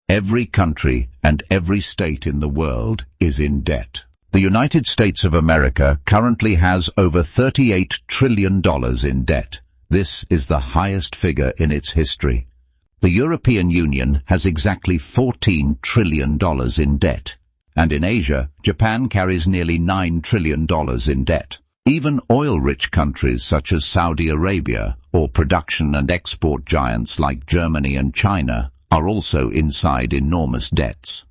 Every country and every state in the world is in debt. The United States of America currently has over $38 trillion in debt. This is the highest figure in its history. The European Union has exactly $14 trillion in debt. And in Asia, Japan carries nearly $9 trillion in debt. Even oil-rich countries such as Saudi Arabia or production and export giants like Germany and China are also inside enormous debts.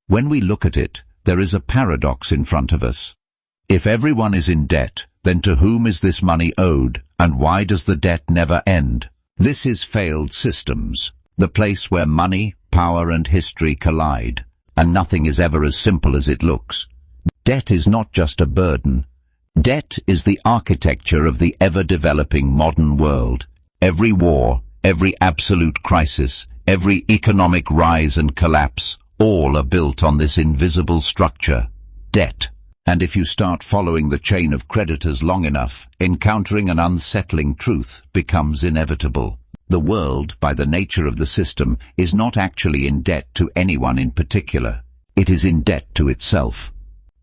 When we look at it, there is a paradox in front of us. If everyone is in debt, then to whom is this money owed, and why does the debt never end? This is failed systems, the place where money, power and history collide, and nothing is ever as simple as it looks. Debt is not just a burden. Debt is the architecture of the ever-developing modern world. Every war, every absolute crisis, every economic rise and collapse, all are built on this invisible structure, debt. And if you start following the chain of creditors long enough, encountering an unsettling truth becomes inevitable. The world, by the nature of the system, is not actually in debt to anyone in particular. It is in debt to itself.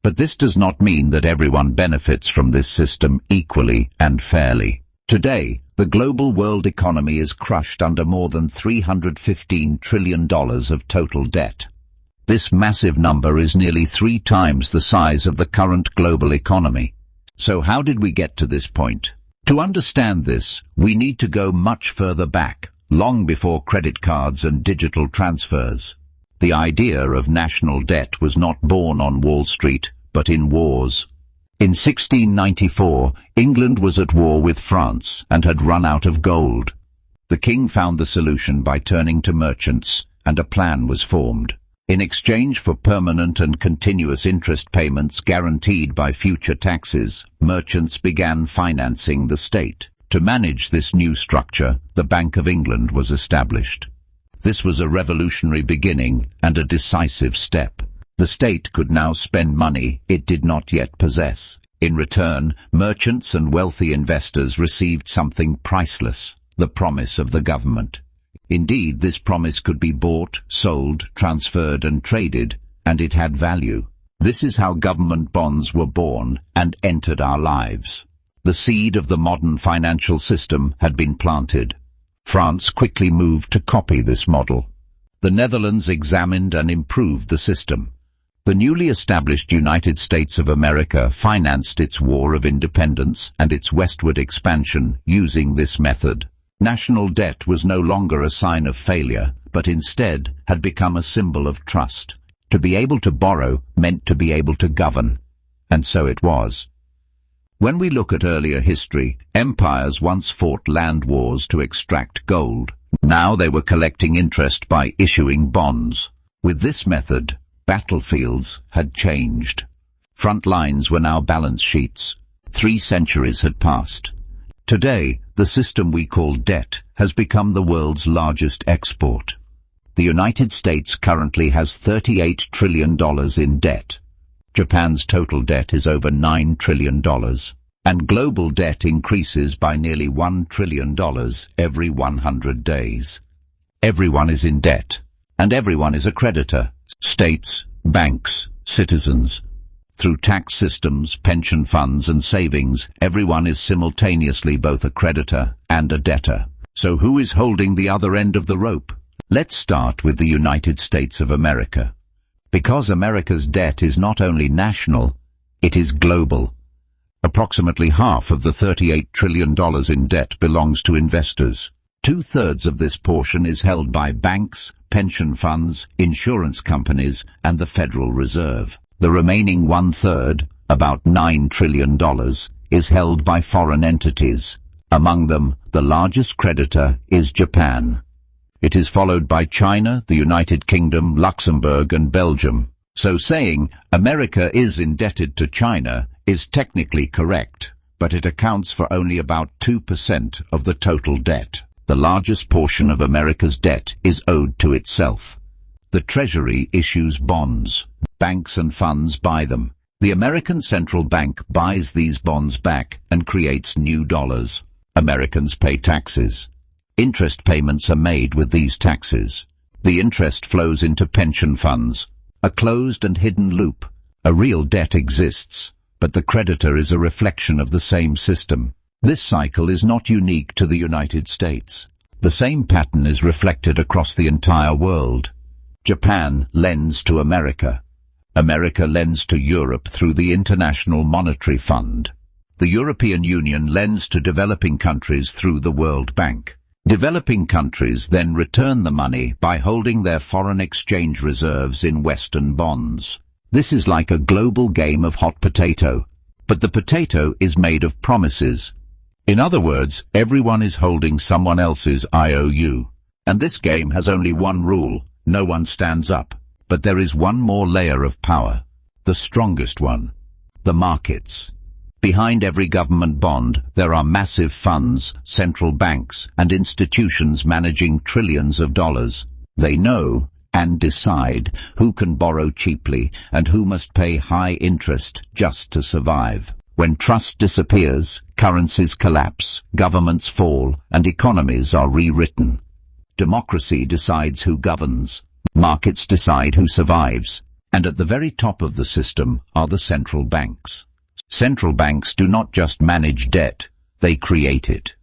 But this does not mean that everyone benefits from this system equally and fairly. Today, the global world economy is crushed under more than $315 trillion of total debt. This massive number is nearly 3 times the size of the current global economy. So how did we get to this point? To understand this, we need to go much further back, long before credit cards and digital transfers. The idea of national debt was not born on Wall Street, but in wars. In 1694, England was at war with France and had run out of gold. The king found the solution by turning to merchants, and a plan was formed. In exchange for permanent and continuous interest payments guaranteed by future taxes, merchants began financing the state. To manage this new structure, the Bank of England was established. This was a revolutionary beginning and a decisive step. The state could now spend money it did not yet possess. In return, merchants and wealthy investors received something priceless, the promise of the government. Indeed, this promise could be bought, sold, transferred and traded, and it had value. This is how government bonds were born and entered our lives. The seed of the modern financial system had been planted. France quickly moved to copy this model. The Netherlands examined and improved the system. The newly established United States of America financed its War of Independence and its westward expansion using this method. National debt was no longer a sign of failure, but instead had become a symbol of trust. To be able to borrow meant to be able to govern. And so it was. When we look at earlier history, empires once fought land wars to extract gold. Now they were collecting interest by issuing bonds. With this method, battlefields had changed. Front lines were now balance sheets. 3 centuries had passed. Today, the system we call debt has become the world's largest export. The United States currently has $38 trillion in debt. Japan's total debt is over $9 trillion, and global debt increases by nearly $1 trillion every 100 days. Everyone is in debt, and everyone is a creditor. States, banks, citizens. Through tax systems, pension funds and savings, everyone is simultaneously both a creditor and a debtor. So who is holding the other end of the rope? Let's start with the United States of America. Because America's debt is not only national, it is global. Approximately half of the $38 trillion in debt belongs to investors. 2/3 of this portion is held by banks, pension funds, insurance companies, and the Federal Reserve. The remaining 1/3, about $9 trillion, is held by foreign entities. Among them, the largest creditor is Japan. It is followed by China, the United Kingdom, Luxembourg, and Belgium. So saying America is indebted to China is technically correct, but it accounts for only about 2% of the total debt. The largest portion of America's debt is owed to itself. The Treasury issues bonds. Banks and funds buy them. The American Central Bank buys these bonds back and creates new dollars. Americans pay taxes. Interest payments are made with these taxes. The interest flows into pension funds, a closed and hidden loop. A real debt exists, but the creditor is a reflection of the same system. This cycle is not unique to the United States. The same pattern is reflected across the entire world. Japan lends to America. America lends to Europe through the International Monetary Fund. The European Union lends to developing countries through the World Bank. Developing countries then return the money by holding their foreign exchange reserves in Western bonds. This is like a global game of hot potato, but the potato is made of promises. In other words, everyone is holding someone else's IOU. And this game has only one rule: no one stands up. But there is one more layer of power, the strongest one: the markets. Behind every government bond, there are massive funds, central banks, and institutions managing trillions of dollars. They know and decide who can borrow cheaply and who must pay high interest just to survive. When trust disappears, currencies collapse, governments fall, and economies are rewritten. Democracy decides who governs. Markets decide who survives. And at the very top of the system are the central banks. Central banks do not just manage debt, they create it.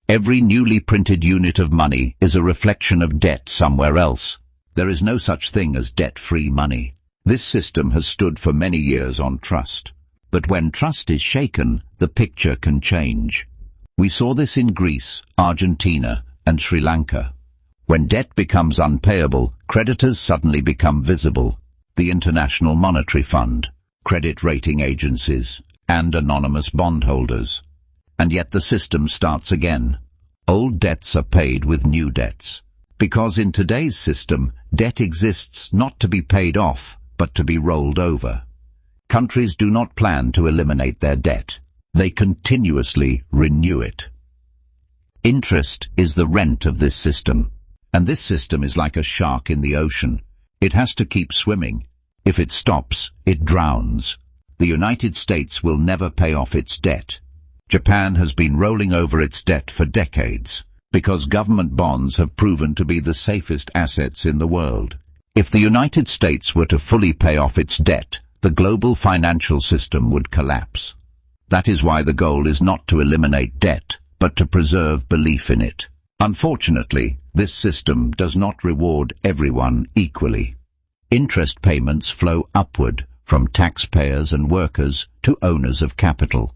Every newly printed unit of money is a reflection of debt somewhere else. There is no such thing as debt-free money. This system has stood for many years on trust. But when trust is shaken, the picture can change. We saw this in Greece, Argentina, and Sri Lanka. When debt becomes unpayable, creditors suddenly become visible. The International Monetary Fund, credit rating agencies, and anonymous bondholders. And yet the system starts again. Old debts are paid with new debts. Because in today's system, debt exists not to be paid off, but to be rolled over. Countries do not plan to eliminate their debt. They continuously renew it. Interest is the rent of this system. And this system is like a shark in the ocean. It has to keep swimming. If it stops, it drowns. The United States will never pay off its debt. Japan has been rolling over its debt for decades, because government bonds have proven to be the safest assets in the world. If the United States were to fully pay off its debt, the global financial system would collapse. That is why the goal is not to eliminate debt, but to preserve belief in it. Unfortunately, this system does not reward everyone equally. Interest payments flow upward from taxpayers and workers to owners of capital.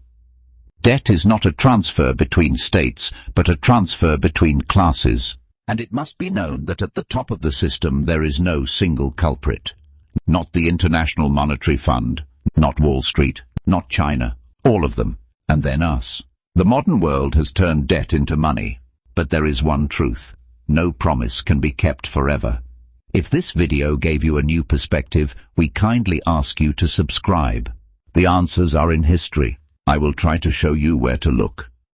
Debt is not a transfer between states, but a transfer between classes. And it must be known that at the top of the system there is no single culprit. Not the International Monetary Fund, not Wall Street, not China, all of them, and then us. The modern world has turned debt into money, but there is one truth: no promise can be kept forever. If this video gave you a new perspective, we kindly ask you to subscribe. The answers are in history. I will try to show you where to look.